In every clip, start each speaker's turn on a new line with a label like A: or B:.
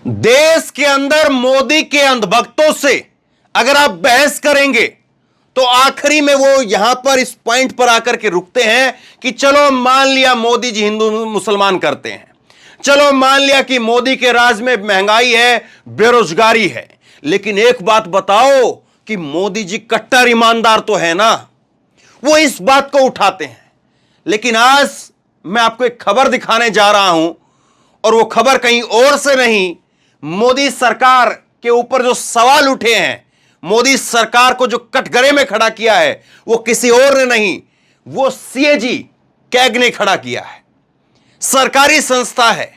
A: देश के अंदर मोदी के अंधभक्तों से अगर आप बहस करेंगे तो आखिरी में वो यहां पर इस पॉइंट पर आकर के रुकते हैं कि चलो मान लिया मोदी जी हिंदू मुसलमान करते हैं, चलो मान लिया कि मोदी के राज में महंगाई है, बेरोजगारी है, लेकिन एक बात बताओ कि मोदी जी कट्टर ईमानदार तो है ना। वो इस बात को उठाते हैं। लेकिन आज मैं आपको एक खबर दिखाने जा रहा हूं और वो खबर कहीं और से नहीं, मोदी सरकार के ऊपर जो सवाल उठे हैं, मोदी सरकार को जो कटघरे में खड़ा किया है, वो किसी और ने नहीं, वो सीएजी कैग ने खड़ा किया है। सरकारी संस्था है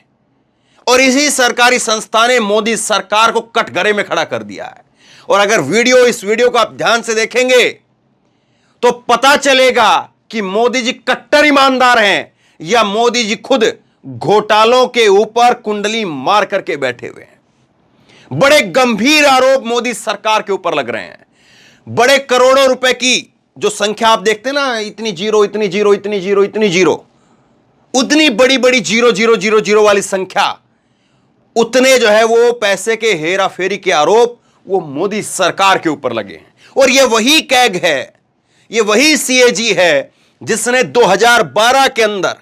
A: और इसी सरकारी संस्था ने मोदी सरकार को कटघरे में खड़ा कर दिया है। और अगर इस वीडियो को आप ध्यान से देखेंगे तो पता चलेगा कि मोदी जी कट्टर ईमानदार हैं या मोदी जी खुद घोटालों के ऊपर कुंडली मार करके बैठे हुए हैं। बड़े गंभीर आरोप मोदी सरकार के ऊपर लग रहे हैं। बड़े करोड़ों रुपए की जो संख्या आप देखते ना, इतनी जीरो, इतनी जीरो, इतनी जीरो, इतनी जीरो, उतनी बड़ी बड़ी जीरो जीरो जीरो जीरो वाली संख्या, उतने जो है वो पैसे के हेरा फेरी के आरोप वो मोदी सरकार के ऊपर लगे हैं। और ये वही कैग है, ये वही सीएजी है जिसने 2012 के अंदर,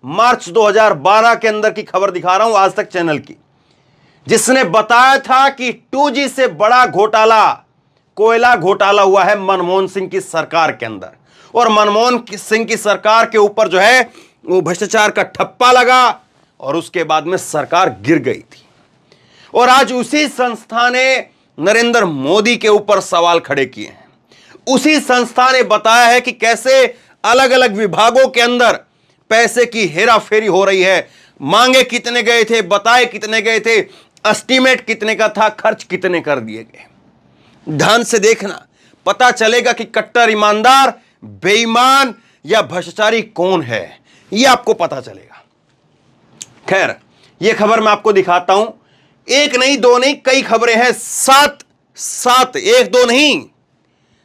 A: मार्च 2012 के अंदर की खबर दिखा रहा हूं आज तक चैनल की, जिसने बताया था कि 2G से बड़ा घोटाला, कोयला घोटाला हुआ है मनमोहन सिंह की सरकार के अंदर। और मनमोहन सिंह की सरकार के ऊपर जो है वो भ्रष्टाचार का ठप्पा लगा और उसके बाद में सरकार गिर गई थी। और आज उसी संस्था ने नरेंद्र मोदी के ऊपर सवाल खड़े किए हैं। उसी संस्था ने बताया है कि कैसे अलग अलग विभागों के अंदर पैसे की हेराफेरी हो रही है, मांगे कितने गए थे, बताए कितने गए थे, एस्टीमेट कितने का था, खर्च कितने कर दिए गए। ध्यान से देखना, पता चलेगा कि कट्टर ईमानदार, बेईमान या भ्रष्टाचारी कौन है, यह आपको पता चलेगा। खैर, यह खबर मैं आपको दिखाता हूं। एक नहीं, दो नहीं, कई खबरें हैं। सात, एक दो नहीं,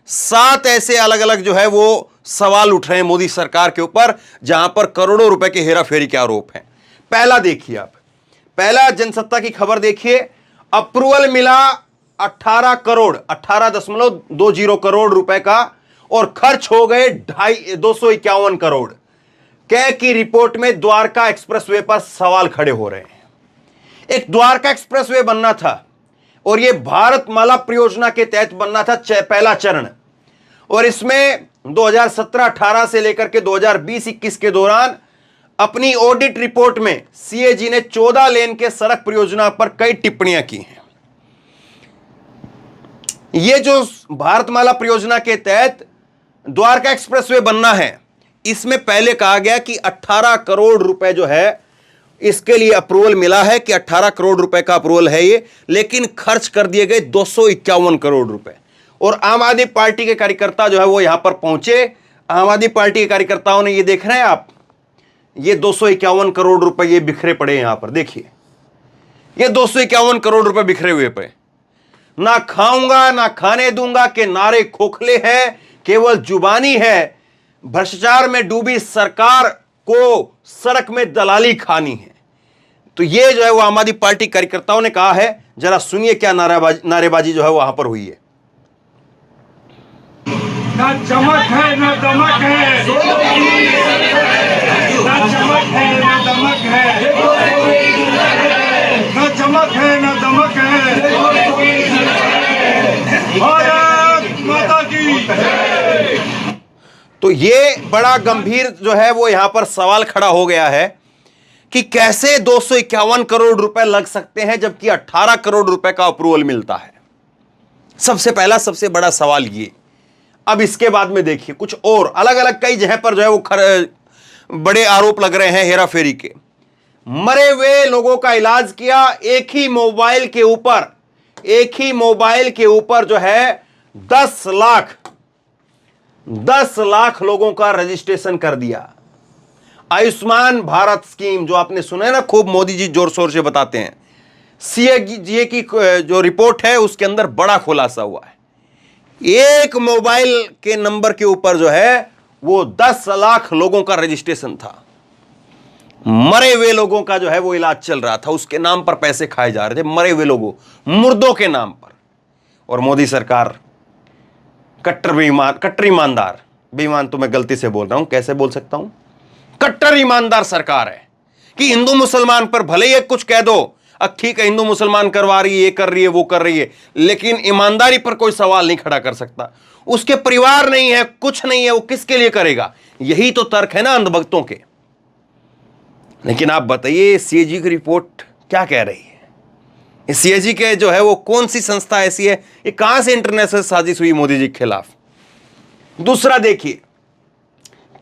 A: 7 ऐसे अलग अलग जो है वो सवाल उठ रहे हैं मोदी सरकार के ऊपर, जहां पर करोड़ों रुपए के हेराफेरी के आरोप हैं। पहला देखिए आप, पहला जनसत्ता की खबर देखिए। अप्रूवल मिला 18 करोड़, 18.20 करोड़ रुपए का और खर्च हो गए 251 करोड़। कैग की रिपोर्ट में द्वारका एक्सप्रेसवे पर सवाल खड़े हो रहे हैं। एक द्वारका एक्सप्रेसवे बनना था और यह भारतमाला परियोजना के तहत बनना था, पहला चरण। और इसमें 2017-18 से लेकर के 2020-21 के दौरान अपनी ऑडिट रिपोर्ट में सीएजी ने 14 लेन के सड़क परियोजना पर कई टिप्पणियां की हैं। यह जो भारतमाला परियोजना के तहत द्वारका एक्सप्रेसवे बनना है, इसमें पहले कहा गया कि 18 करोड़ रुपए जो है इसके लिए अप्रूवल मिला है कि 18 करोड़ रुपए का अप्रूवल है ये, लेकिन खर्च कर दिए गए 251 करोड़ रुपए। और आम आदमी पार्टी के कार्यकर्ता जो है वो यहां पर पहुंचे। आम आदमी पार्टी के कार्यकर्ताओं ने ये देख रहे हैं आप, ये 251 करोड़ रुपए ये बिखरे पड़े यहां पर देखिए, ये 251 करोड़ रुपए बिखरे हुए पे। ना खाऊंगा ना खाने दूंगा के नारे खोखले हैं, केवल जुबानी है। भ्रष्टाचार में डूबी सरकार को सड़क में दलाली खानी है। तो ये जो है वो आम आदमी पार्टी कार्यकर्ताओं ने कहा है। जरा सुनिए क्या नारेबाजी जो है वहां पर हुई है।
B: ना चमक है ना दमक है, ना चमक है ना दमक है, ना चमक है ना दमक है। भारत माता की।
A: तो ये बड़ा गंभीर जो है वो यहां पर सवाल खड़ा हो गया है कि कैसे 251 करोड़ रुपए लग सकते हैं जबकि 18 करोड़ रुपए का अप्रूवल मिलता है। सबसे पहला सबसे बड़ा सवाल ये। अब इसके बाद में देखिए कुछ और अलग अलग कई जगह पर जो है वो बड़े आरोप लग रहे हैं हेरा फेरी के। मरे हुए लोगों का इलाज किया, एक ही मोबाइल के ऊपर जो है 10 लाख लोगों का रजिस्ट्रेशन कर दिया। आयुष्मान भारत स्कीम जो आपने सुना है ना, खूब मोदी जी जोर शोर से बताते हैं। सीएजी की जो रिपोर्ट है उसके अंदर बड़ा खुलासा हुआ है। एक मोबाइल के नंबर के ऊपर जो है वो 10 लाख लोगों का रजिस्ट्रेशन था। मरे हुए लोगों का जो है वो इलाज चल रहा था, उसके नाम पर पैसे खाए जा रहे थे, मरे हुए लोगों, मुर्दों के नाम पर। और मोदी सरकार कट्टर ईमानदार, बेईमान तो मैं गलती से बोल रहा हूं, कैसे बोल सकता हूं, कट्टर ईमानदार सरकार है कि हिंदू मुसलमान पर भले ही कुछ कह दो, अब ठीक है हिंदू मुसलमान करवा रही है, ये कर रही है, वो कर रही है, लेकिन ईमानदारी पर कोई सवाल नहीं खड़ा कर सकता। उसके परिवार नहीं है, कुछ नहीं है, वो किसके लिए करेगा? यही तो तर्क है ना अंधभक्तों के। लेकिन आप बताइए सीएजी की रिपोर्ट क्या कह रही है? सीएजी के जो है वो कौन सी संस्था ऐसी है, ये कहां से इंटरनेशनल साजिश हुई मोदी जी के खिलाफ? दूसरा देखिए,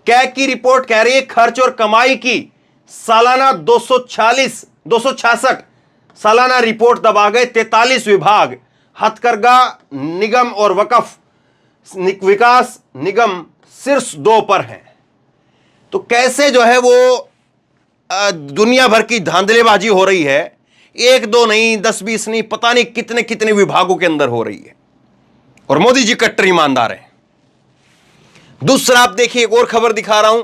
A: कैग की रिपोर्ट कह रही है खर्च और कमाई की सालाना 266 सालाना रिपोर्ट दबा गए 43 विभाग, हथकरघा निगम और वकफ विकास निगम शीर्ष 2 पर हैं। तो कैसे जो है वो दुनिया भर की धांधलेबाजी हो रही है, 1-2 नहीं, 10-20 नहीं, पता नहीं कितने कितने विभागों के अंदर हो रही है, और मोदी जी कट्टर ईमानदार हैं। दूसरा आप देखिए, एक और खबर दिखा रहा हूं,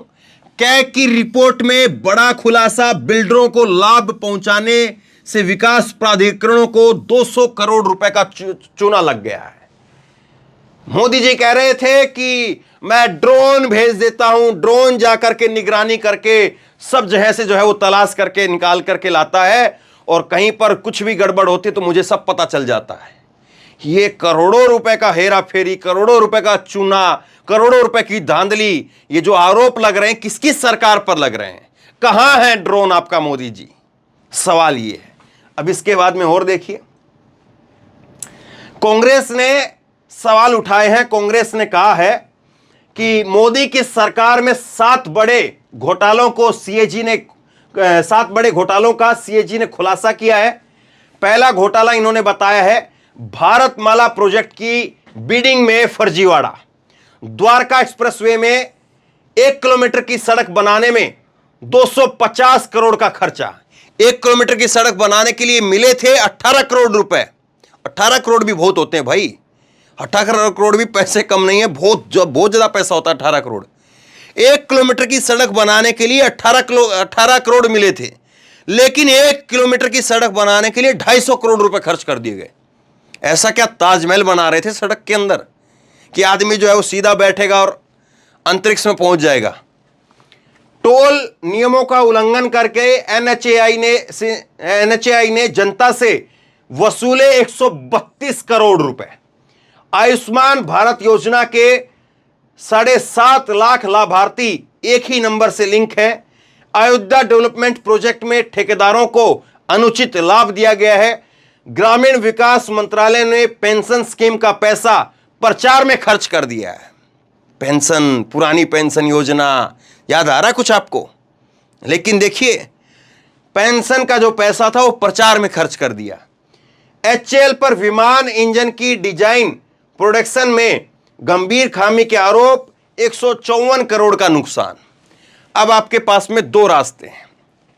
A: कैग की रिपोर्ट में बड़ा खुलासा, बिल्डरों को लाभ पहुंचाने से विकास प्राधिकरणों को 200 करोड़ रुपए का चूना लग गया है। मोदी जी कह रहे थे कि मैं ड्रोन भेज देता हूं, ड्रोन जाकर के निगरानी करके सब जगह से जो है वो तलाश करके निकाल करके लाता है, और कहीं पर कुछ भी गड़बड़ होती है तो मुझे सब पता चल जाता है। ये करोड़ों रुपए का हेरा फेरी, करोड़ों रुपए का चूना, करोड़ों रुपए की धांधली, ये जो आरोप लग रहे हैं किसकी सरकार पर लग रहे हैं? कहां है ड्रोन आपका मोदी जी? सवाल ये है। अब इसके बाद में और देखिए, कांग्रेस ने सवाल उठाए हैं। कांग्रेस ने कहा है कि मोदी की सरकार में 7 बड़े घोटालों का सीएजी ने खुलासा किया है। पहला घोटाला इन्होंने बताया है भारतमाला प्रोजेक्ट की बिडिंग में फर्जीवाड़ा। द्वारका एक्सप्रेसवे में 1 किलोमीटर की सड़क बनाने में 250 करोड़ का खर्चा। 1 किलोमीटर की सड़क बनाने के लिए मिले थे 18 करोड़ रुपए। 18 करोड़ भी बहुत होते हैं भाई, 18 करोड़ भी पैसे कम नहीं है, बहुत ज्यादा पैसा होता है 18 करोड़। 1 किलोमीटर की सड़क बनाने के लिए 18 करोड़ मिले थे, लेकिन 1 किलोमीटर की सड़क बनाने के लिए 250 करोड़ रुपए खर्च कर दिए गए। ऐसा क्या ताजमहल बना रहे थे सड़क के अंदर कि आदमी जो है वो सीधा बैठेगा और अंतरिक्ष में पहुंच जाएगा? टोल नियमों का उल्लंघन करके एनएचएआई ने जनता से वसूले 132 करोड़ रुपए। आयुष्मान भारत योजना के 7.5 लाख लाभार्थी एक ही नंबर से लिंक है। अयोध्या डेवलपमेंट प्रोजेक्ट में ठेकेदारों को अनुचित लाभ दिया गया है। ग्रामीण विकास मंत्रालय ने पेंशन स्कीम का पैसा प्रचार में खर्च कर दिया है। पेंशन, पुरानी पेंशन योजना याद आ रहा है कुछ आपको? लेकिन देखिए, पेंशन का जो पैसा था वो प्रचार में खर्च कर दिया। एचएएल पर विमान इंजन की डिजाइन प्रोडक्शन में गंभीर खामी के आरोप, 154 करोड़ का नुकसान। अब आपके पास में 2 रास्ते हैं।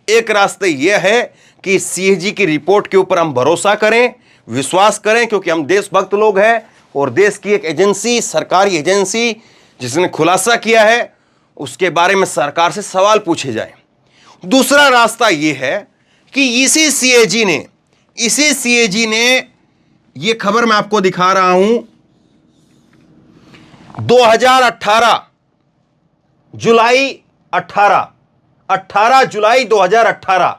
A: एक रास्ते यह है कि सीएजी की रिपोर्ट के ऊपर हम भरोसा करें, विश्वास करें, क्योंकि हम देशभक्त लोग हैं और देश की एक एजेंसी, सरकारी एजेंसी जिसने खुलासा किया है, उसके बारे में सरकार से सवाल पूछे जाए। दूसरा रास्ता यह है कि इसी सीएजी ने यह खबर मैं आपको दिखा रहा हूं, 2018 जुलाई 18 जुलाई 2018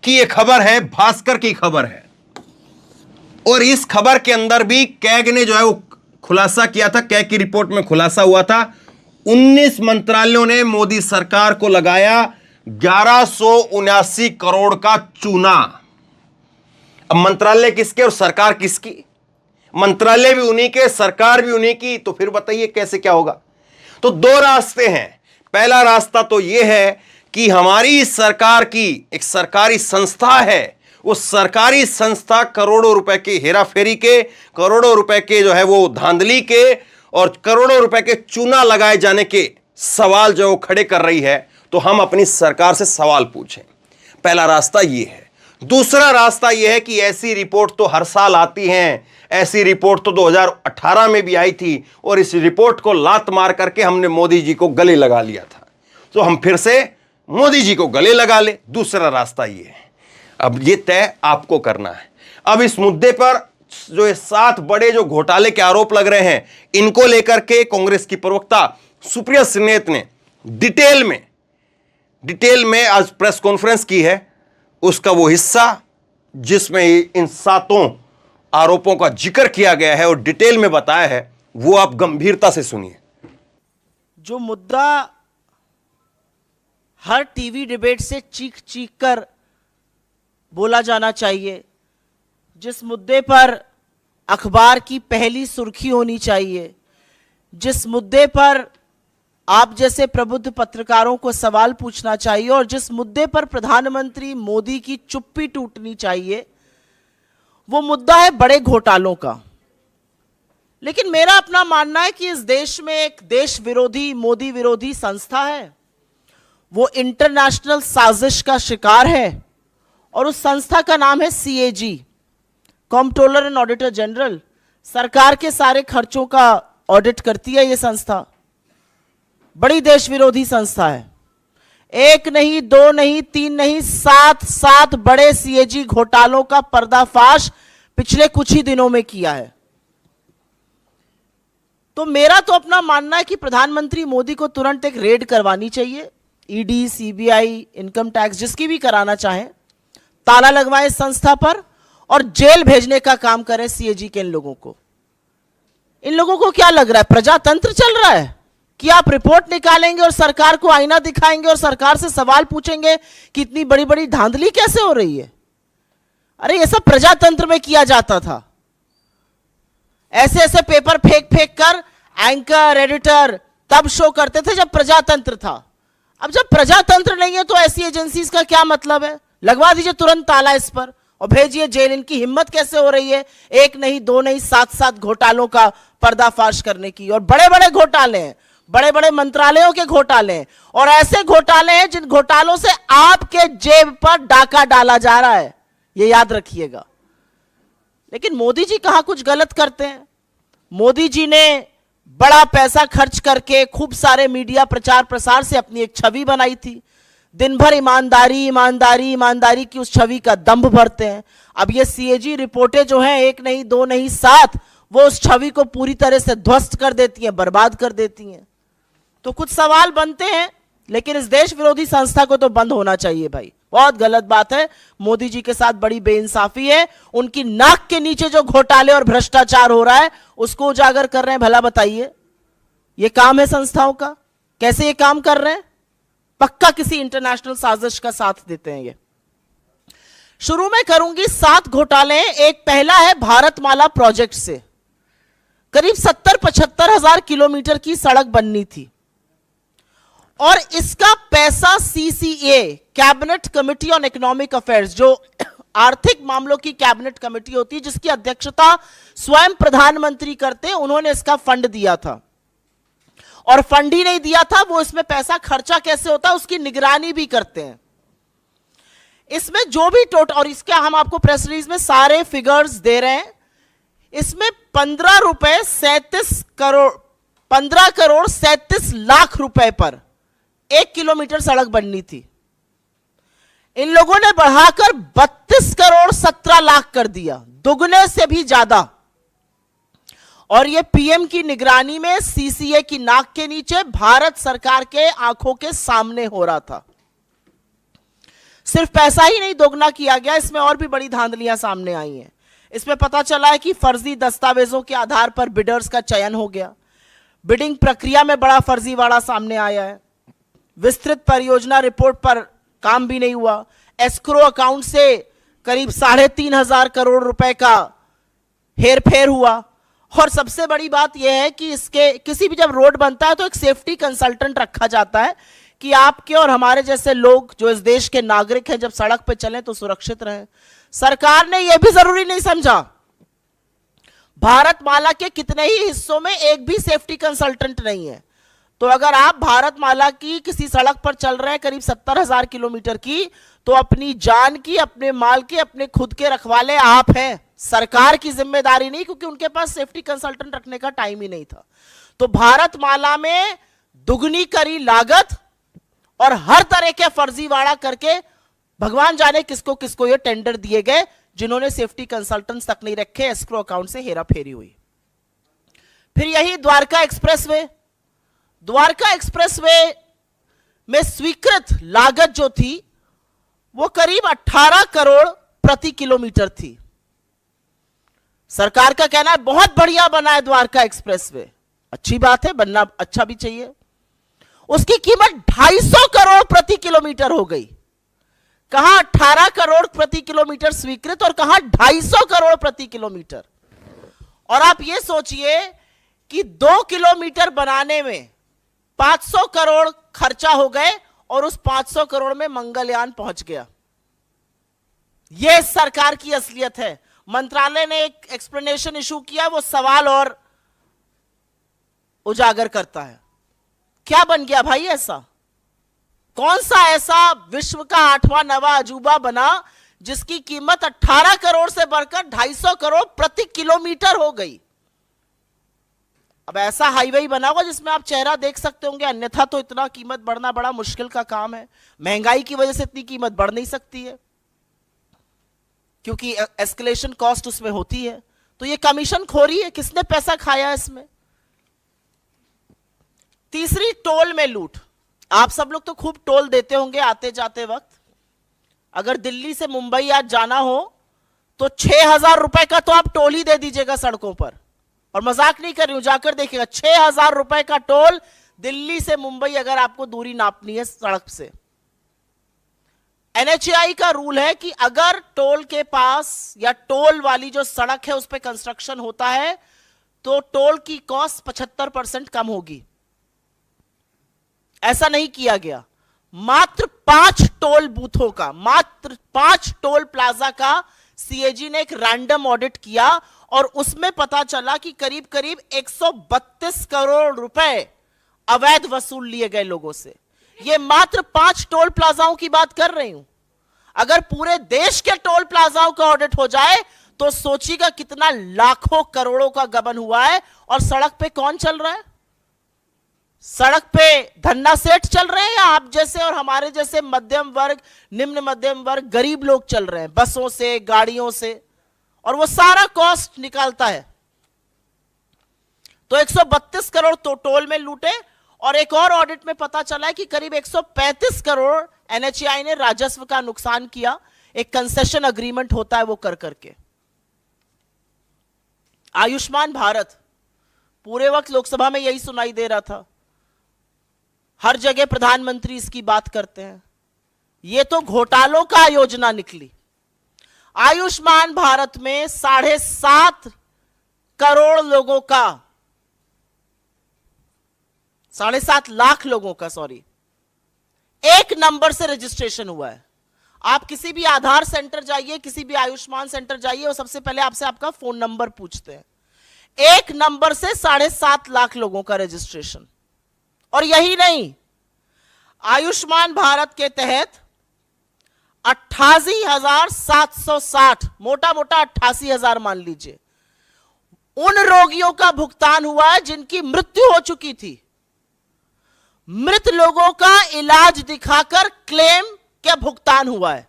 A: की यह खबर है, भास्कर की खबर है। और इस खबर के अंदर भी कैग ने जो है वो खुलासा किया था, कैग की रिपोर्ट में खुलासा हुआ था, 19 मंत्रालयों ने मोदी सरकार को लगाया 1179 करोड़ का चूना। अब मंत्रालय किसके और सरकार किसकी? मंत्रालय भी उन्हीं के, सरकार भी उन्हीं की। तो फिर बताइए कैसे क्या होगा? तो 2 रास्ते हैं। पहला रास्ता तो यह है कि हमारी सरकार की एक सरकारी संस्था है, वो सरकारी संस्था करोड़ों रुपए के हेरा फेरी के, करोड़ों रुपए के जो है वो धांधली के और करोड़ों रुपए के चूना लगाए जाने के सवाल जो खड़े कर रही है। तो हम अपनी सरकार से सवाल पूछें। पहला रास्ता यह है। दूसरा रास्ता यह है कि ऐसी रिपोर्ट तो हर साल आती हैं, ऐसी रिपोर्ट तो 2018 में भी आई थी, और इस रिपोर्ट को लात मार करके हमने मोदी जी को गले लगा लिया था। तो हम फिर से मोदी जी को गले लगा ले। दूसरा रास्ता ये है, अब ये तय आपको करना है। अब इस मुद्दे पर जो ये 7 बड़े जो घोटाले के आरोप लग रहे हैं, इनको लेकर के कांग्रेस की प्रवक्ता सुप्रिया श्रीनेत ने डिटेल में आज प्रेस कॉन्फ्रेंस की है। उसका वो हिस्सा जिसमें इन 7 आरोपों का जिक्र किया गया है और डिटेल में बताया है, वो आप गंभीरता से सुनिए।
C: जो मुद्दा हर टीवी डिबेट से चीख चीख कर बोला जाना चाहिए, जिस मुद्दे पर अखबार की पहली सुर्खी होनी चाहिए, जिस मुद्दे पर आप जैसे प्रबुद्ध पत्रकारों को सवाल पूछना चाहिए और जिस मुद्दे पर प्रधानमंत्री मोदी की चुप्पी टूटनी चाहिए, वो मुद्दा है बड़े घोटालों का। लेकिन मेरा अपना मानना है कि इस देश में एक देश विरोधी, मोदी विरोधी संस्था है, वो इंटरनेशनल साजिश का शिकार है और उस संस्था का नाम है CAG, controller and auditor general. सरकार के सारे खर्चों का ऑडिट करती है ये संस्था। बड़ी देश विरोधी संस्था है। 1 नहीं, 2 नहीं, 3 नहीं, 7 बड़े CAG घोटालों का पर्दाफाश पिछले कुछ ही दिनों में किया है। तो मेरा तो अपना मानना है कि प्रधानमंत्री मोदी को तुरंत एक रेड करवानी चाहिए। ED, CBI, इनकम टैक्स, जिसकी भी कराना चाहें, ताला लगवाएं इस संस्था पर और जेल भेजने का काम करें CAG के इन लोगों को। इन लोगों को क्या लग रहा है, प्रजातंत्र चल रहा है कि आप रिपोर्ट निकालेंगे और सरकार को आईना दिखाएंगे और सरकार से सवाल पूछेंगे कि इतनी बड़ी बड़ी धांधली कैसे हो रही है। अरे ये सब प्रजातंत्र में किया जाता था। ऐसे ऐसे पेपर फेंक फेंक कर एंकर, एडिटर तब शो करते थे जब प्रजातंत्र था। अब जब प्रजातंत्र नहीं है तो ऐसी एजेंसीज का क्या मतलब है? लगवा दीजिए तुरंत ताला इस पर और भेजिए जेल। इनकी हिम्मत कैसे हो रही है 1 नहीं, 2 नहीं, 7 घोटालों का पर्दाफाश करने की। और बड़े बड़े घोटाले हैं, बड़े बड़े मंत्रालयों के घोटाले हैं और ऐसे घोटाले हैं जिन घोटालों से आपके जेब पर डाका डाला जा रहा है, ये याद रखिएगा। लेकिन मोदी जी कहां कुछ गलत करते हैं। मोदी जी ने बड़ा पैसा खर्च करके खूब सारे मीडिया प्रचार प्रसार से अपनी एक छवि बनाई थी। दिन भर ईमानदारी ईमानदारी ईमानदारी की उस छवि का दंभ भरते हैं। अब ये CAG रिपोर्टें जो हैं 1 नहीं, 2 नहीं, 7, वो उस छवि को पूरी तरह से ध्वस्त कर देती हैं, बर्बाद कर देती हैं। तो कुछ सवाल बनते हैं, लेकिन इस देश विरोधी संस्था को तो बंद होना चाहिए भाई। बहुत गलत बात है, मोदी जी के साथ बड़ी बेइंसाफी है। उनकी नाक के नीचे जो घोटाले और भ्रष्टाचार हो रहा है उसको उजागर कर रहे हैं। भला बताइए, ये काम है संस्थाओं का? कैसे ये काम कर रहे हैं? पक्का किसी इंटरनेशनल साजिश का साथ देते हैं ये। शुरू में करूंगी 7 घोटाले। एक पहला है भारतमाला प्रोजेक्ट से। करीब 70-75 हजार किलोमीटर की सड़क बननी थी और इसका पैसा CCA, cabinet committee on economic affairs, जो आर्थिक मामलों की कैबिनेट कमेटी होती है जिसकी अध्यक्षता स्वयं प्रधानमंत्री करते हैं, उन्होंने इसका फंड दिया था। और फंड ही नहीं दिया था, वो इसमें पैसा खर्चा कैसे होता है उसकी निगरानी भी करते हैं। इसमें जो भी टोटल, और इसके हम आपको प्रेस रिलीज में सारे फिगर्स दे रहे हैं, इसमें 15 करोड़ 37 लाख रुपए पर 1 किलोमीटर सड़क बननी थी। इन लोगों ने बढ़ाकर 32 करोड़ 17 लाख कर दिया, दुगने से भी ज्यादा। और ये PM की निगरानी में CCA की नाक के नीचे भारत सरकार के आंखों के सामने हो रहा था। सिर्फ पैसा ही नहीं दोगुना किया गया, इसमें और भी बड़ी धांधलियां सामने आई हैं। इसमें पता चला है कि फर्जी दस्तावेजों के आधार पर बिडर्स का चयन हो गया। बिडिंग प्रक्रिया में बड़ा फर्जीवाड़ा सामने आया है। विस्तृत परियोजना रिपोर्ट पर काम भी नहीं हुआ। एस्क्रो अकाउंट से करीब 3,500 करोड़ रुपए का हेरफेर हुआ। और सबसे बड़ी बात यह है कि इसके किसी भी जब रोड बनता है तो एक सेफ्टी कंसल्टेंट रखा जाता है कि आपके और हमारे जैसे लोग जो इस देश के नागरिक हैं जब सड़क पे चलें तो सुरक्षित रहें। सरकार ने यह भी जरूरी नहीं समझा। भारतमाला के कितने ही हिस्सों में एक भी सेफ्टी कंसल्टेंट नहीं है। तो अगर आप भारतमाला की किसी सड़क पर चल रहे हैं करीब 70,000 किलोमीटर की, तो अपनी जान की, अपने माल के, अपने खुद के रखवाले आप हैं, सरकार की जिम्मेदारी नहीं, क्योंकि उनके पास सेफ्टी कंसल्टेंट रखने का टाइम ही नहीं था। तो भारतमाला में दुगनी करी लागत और हर तरह के फर्जीवाड़ा करके भगवान जाने किसको किसको ये टेंडर दिए गए, जिन्होंने सेफ्टी कंसल्टेंट्स तक नहीं रखे, एस्क्रो अकाउंट से हेरा फेरी हुई। फिर यही द्वारका एक्सप्रेसवे में स्वीकृत लागत जो थी वो करीब 18 करोड़ प्रति किलोमीटर थी। सरकार का कहना है बहुत बढ़िया बना है द्वारका एक्सप्रेसवे, अच्छी बात है, बनना अच्छा भी चाहिए। उसकी कीमत 250 करोड़ प्रति किलोमीटर हो गई। कहां 18 करोड़ प्रति किलोमीटर स्वीकृत और कहां 250 करोड़ प्रति किलोमीटर। और आप ये सोचिए कि 2 किलोमीटर बनाने में 500 करोड़ खर्चा हो गए और उस 500 करोड़ में मंगलयान पहुंच गया। यह सरकार की असलियत है। मंत्रालय ने एक एक्सप्लेनेशन इशू किया, वो सवाल और उजागर करता है। क्या बन गया भाई ऐसा? कौन सा ऐसा विश्व का 8वां नवा अजूबा बना जिसकी कीमत 18 करोड़ से बढ़कर 250 करोड़ प्रति किलोमीटर हो गई? अब ऐसा हाईवे बना होगा जिसमें आप चेहरा देख सकते होंगे, अन्यथा तो इतना कीमत बढ़ना बड़ा मुश्किल का काम है। महंगाई की वजह से इतनी कीमत बढ़ नहीं सकती है, क्योंकि एस्केलेशन कॉस्ट उसमें होती है। तो ये कमीशन खोरी है, किसने पैसा खाया इसमें? तीसरी, टोल में लूट। आप सब लोग तो खूब टोल देते होंगे आते जाते वक्त। अगर दिल्ली से मुंबई आज जाना हो तो 6,000 रुपए का तो आप टोल ही दे दीजिएगा सड़कों पर, और मजाक नहीं कर रही हूं, जाकर देखिएगा 6,000 रुपए का टोल दिल्ली से मुंबई अगर आपको दूरी नापनी है सड़क से। NHAI का रूल है कि अगर टोल के पास या टोल वाली जो सड़क है उस पर कंस्ट्रक्शन होता है तो टोल की कॉस्ट 75% कम होगी। ऐसा नहीं किया गया। मात्र 5 टोल बूथों का, मात्र 5 टोल प्लाजा का CAG ने एक रैंडम ऑडिट किया और उसमें पता चला कि करीब करीब 132 करोड़ रुपए अवैध वसूल लिए गए लोगों से। ये मात्र 5 टोल प्लाजाओं की बात कर रही हूं। अगर पूरे देश के टोल प्लाजाओं का ऑडिट हो जाए तो सोचिएगा कितना लाखों करोड़ों का गबन हुआ है। और सड़क पे कौन चल रहा है? सड़क पे धन्ना सेठ चल रहे हैं या आप जैसे और हमारे जैसे मध्यम वर्ग, निम्न मध्यम वर्ग, गरीब लोग चल रहे हैं बसों से, गाड़ियों से, और वो सारा कॉस्ट निकालता है। तो 132 करोड़ तो टोल में लूटे। और एक और ऑडिट में पता चला है कि करीब 135 करोड़ NHAI ने राजस्व का नुकसान किया। एक कंसेशन अग्रीमेंट होता है वो कर करके। आयुष्मान भारत, पूरे वक्त लोकसभा में यही सुनाई दे रहा था, हर जगह प्रधानमंत्री इसकी बात करते हैं। ये तो घोटालों का योजना निकली। आयुष्मान भारत में 7.5 करोड़ लोगों का, 7.5 लाख लोगों का, सॉरी, एक नंबर से रजिस्ट्रेशन हुआ है। आप किसी भी आधार सेंटर जाइए, किसी भी आयुष्मान सेंटर जाइए, वो सबसे पहले आपसे आपका फोन नंबर पूछते हैं। एक नंबर से 7.5 लाख लोगों का रजिस्ट्रेशन। और यही नहीं, आयुष्मान भारत के तहत 88,760, मोटा मोटा 88,000 मान लीजिए, उन रोगियों का भुगतान हुआ है जिनकी मृत्यु हो चुकी थी। मृत लोगों का इलाज दिखाकर क्लेम क्या भुगतान हुआ है।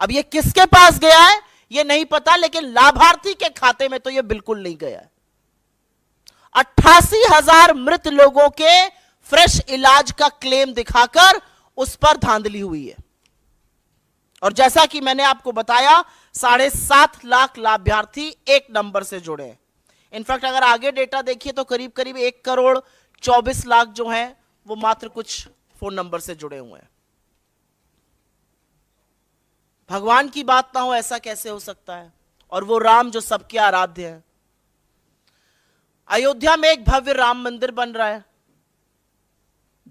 C: अब ये किसके पास गया है ये नहीं पता, लेकिन लाभार्थी के खाते में तो ये बिल्कुल नहीं गया है। 88,000 मृत लोगों के फ्रेश इलाज का क्लेम दिखाकर उस पर धांधली हुई है। और जैसा कि मैंने आपको बताया, 7.5 लाख लाभार्थी एक नंबर से जुड़े हैं। इनफैक्ट अगर आगे डेटा देखिए तो करीब करीब 1 करोड़ 24 लाख जो हैं वो मात्र कुछ फोन नंबर से जुड़े हुए हैं। भगवान की बात ना हो ऐसा कैसे हो सकता है? और वो राम जो सबके आराध्य है। अयोध्या में एक भव्य राम मंदिर बन रहा है।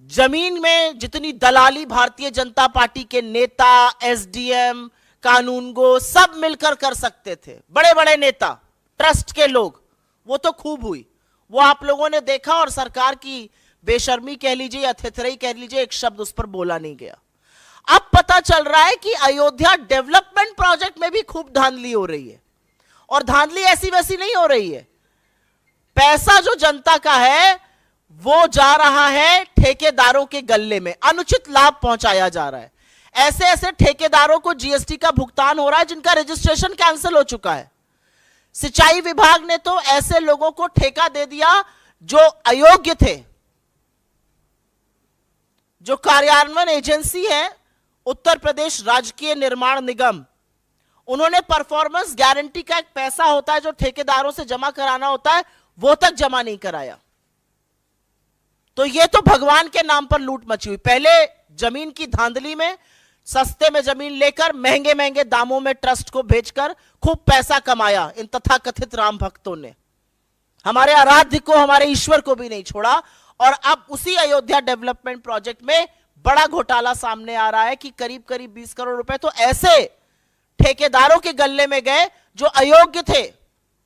C: जमीन में जितनी दलाली भारतीय जनता पार्टी के नेता, SDM, कानूनगो सब मिलकर कर सकते थे, बड़े बड़े नेता, ट्रस्ट के लोग, वो तो खूब हुई, वो आप लोगों ने देखा। और सरकार की बेशर्मी कह लीजिए या थेथरई कह लीजिए, एक शब्द उस पर बोला नहीं गया। अब पता चल रहा है कि अयोध्या डेवलपमेंट प्रोजेक्ट में भी खूब धांधली हो रही है। और धांधली ऐसी वैसी नहीं हो रही है। पैसा जो जनता का है वो जा रहा है ठेकेदारों के गल्ले में, अनुचित लाभ पहुंचाया जा रहा है। ऐसे ऐसे ठेकेदारों को जीएसटी का भुगतान हो रहा है जिनका रजिस्ट्रेशन कैंसिल हो चुका है। सिंचाई विभाग ने तो ऐसे लोगों को ठेका दे दिया जो अयोग्य थे। जो कार्यान्वयन एजेंसी है उत्तर प्रदेश राजकीय निर्माण निगम, उन्होंने परफॉर्मेंस गारंटी का एक पैसा होता है जो ठेकेदारों से जमा कराना होता है, वो तक जमा नहीं कराया। तो ये तो भगवान के नाम पर लूट मची हुई। पहले जमीन की धांधली में सस्ते में जमीन लेकर महंगे महंगे दामों में ट्रस्ट को बेचकर खूब पैसा कमाया इन तथाकथित राम भक्तों ने। हमारे आराध्य को, हमारे ईश्वर को भी नहीं छोड़ा। और अब उसी अयोध्या डेवलपमेंट प्रोजेक्ट में बड़ा घोटाला सामने आ रहा है कि करीब करीब 20 करोड़ रुपए तो ऐसे ठेकेदारों के गल्ले में गए जो अयोग्य थे।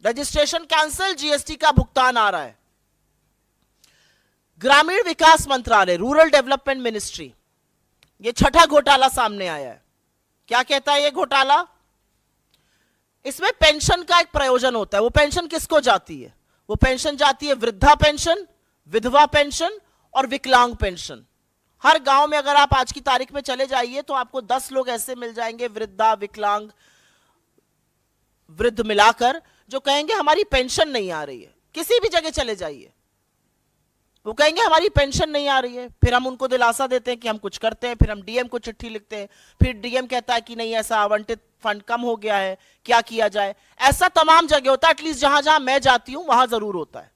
C: रजिस्ट्रेशन कैंसिल, जीएसटी का भुगतान आ रहा है। ग्रामीण विकास मंत्रालय, रूरल डेवलपमेंट मिनिस्ट्री, ये छठा घोटाला सामने आया है। क्या कहता है ये घोटाला? इसमें पेंशन का एक प्रयोजन होता है। वो पेंशन किसको जाती है? वो पेंशन जाती है वृद्धा पेंशन, विधवा पेंशन और विकलांग पेंशन। हर गांव में अगर आप आज की तारीख में चले जाइए तो आपको 10 लोग ऐसे मिल जाएंगे, वृद्धा, विकलांग, वृद्ध मिलाकर, जो कहेंगे हमारी पेंशन नहीं आ रही है। किसी भी जगह चले जाइए, वो कहेंगे हमारी पेंशन नहीं आ रही है। फिर हम उनको दिलासा देते हैं कि हम कुछ करते हैं, फिर हम डीएम को चिट्ठी लिखते हैं, फिर डीएम कहता है कि नहीं ऐसा आवंटित फंड कम हो गया है, क्या किया जाए। ऐसा तमाम जगह होता है, एटलीस्ट जहां जहां मैं जाती हूं वहां जरूर होता है।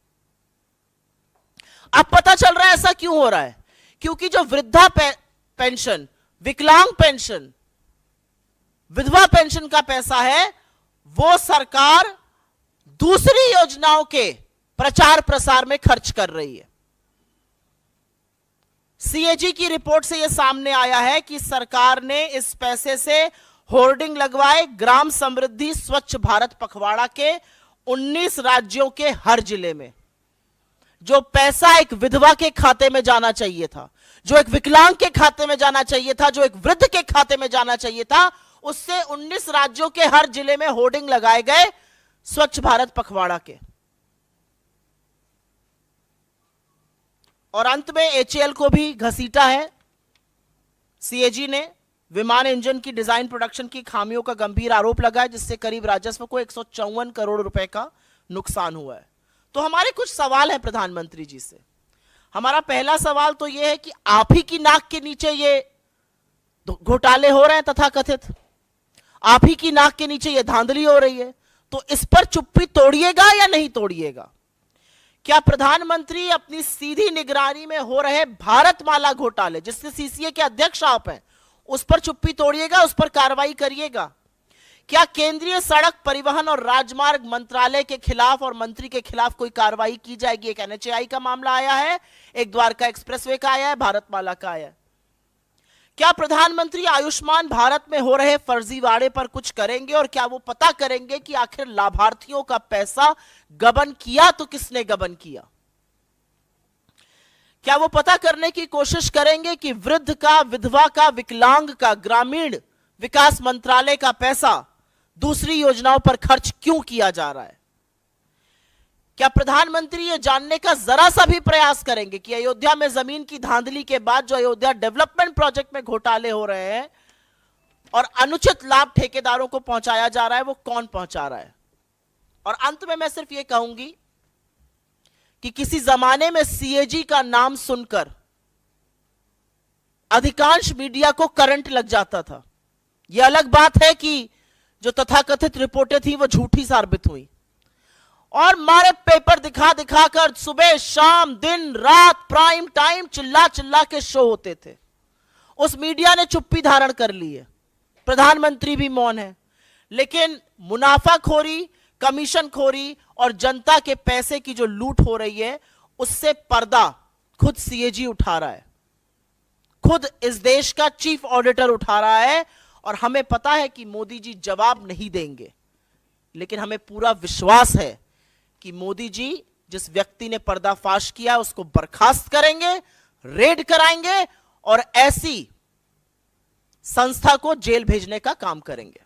C: अब पता चल रहा है ऐसा क्यों हो रहा है, क्योंकि जो वृद्धा पेंशन, विकलांग पेंशन, विधवा पेंशन का पैसा है वो सरकार दूसरी योजनाओं के प्रचार प्रसार में खर्च कर रही है। सीएजी की रिपोर्ट से यह सामने आया है कि सरकार ने इस पैसे से होर्डिंग लगवाए ग्राम समृद्धि स्वच्छ भारत पखवाड़ा के 19 राज्यों के हर जिले में। जो पैसा एक विधवा के खाते में जाना चाहिए था, जो एक विकलांग के खाते में जाना चाहिए था, जो एक वृद्ध के खाते में जाना चाहिए था, उससे 19 राज्यों के हर जिले में होर्डिंग लगाए गए स्वच्छ भारत पखवाड़ा के। और अंत में एचएएल को भी घसीटा है सीएजी ने। विमान इंजन की डिजाइन प्रोडक्शन की खामियों का गंभीर आरोप लगा है, जिससे करीब राजस्व को 154 करोड़ रुपए का नुकसान हुआ है। तो हमारे कुछ सवाल है प्रधानमंत्री जी से। हमारा पहला सवाल तो यह है कि आप ही की नाक के नीचे ये घोटाले हो रहे हैं तथाकथित, आप ही की नाक के नीचे ये धांधली हो रही है, तो इस पर चुप्पी तोड़िएगा या नहीं तोड़िएगा? क्या प्रधानमंत्री अपनी सीधी निगरानी में हो रहे भारतमाला घोटाले, जिसके सीसीए के अध्यक्ष आप हैं, उस पर चुप्पी तोड़िएगा, उस पर कार्रवाई करिएगा? क्या केंद्रीय सड़क परिवहन और राजमार्ग मंत्रालय के खिलाफ और मंत्री के खिलाफ कोई कार्रवाई की जाएगी? एक एनएचएआई का मामला आया है, एक द्वारका एक्सप्रेसवे का आया है, भारतमाला का आया है। क्या प्रधानमंत्री आयुष्मान भारत में हो रहे फर्जीवाड़े पर कुछ करेंगे? और क्या वो पता करेंगे कि आखिर लाभार्थियों का पैसा गबन किया तो किसने गबन किया? क्या वो पता करने की कोशिश करेंगे कि वृद्ध का, विधवा का, विकलांग का ग्रामीण विकास मंत्रालय का पैसा दूसरी योजनाओं पर खर्च क्यों किया जा रहा है? क्या प्रधानमंत्री ये जानने का जरा सा भी प्रयास करेंगे कि अयोध्या में जमीन की धांधली के बाद जो अयोध्या डेवलपमेंट प्रोजेक्ट में घोटाले हो रहे हैं और अनुचित लाभ ठेकेदारों को पहुंचाया जा रहा है, वो कौन पहुंचा रहा है? और अंत में मैं सिर्फ ये कहूंगी कि किसी जमाने में सीएजी का नाम सुनकर अधिकांश मीडिया को करंट लग जाता था। यह अलग बात है कि जो तथाकथित रिपोर्टें थी वो झूठी साबित हुई और मारे पेपर दिखा दिखाकर सुबह शाम दिन रात प्राइम टाइम चिल्ला चिल्ला के शो होते थे। उस मीडिया ने चुप्पी धारण कर ली है, प्रधानमंत्री भी मौन है, लेकिन मुनाफाखोरी, कमीशनखोरी और जनता के पैसे की जो लूट हो रही है उससे पर्दा खुद सीएजी उठा रहा है, खुद इस देश का चीफ ऑडिटर उठा रहा है। और हमें पता है कि मोदी जी जवाब नहीं देंगे, लेकिन हमें पूरा विश्वास है कि मोदी जी जिस व्यक्ति ने पर्दाफाश किया उसको बर्खास्त करेंगे, रेड कराएंगे और ऐसी संस्था को जेल भेजने का काम करेंगे।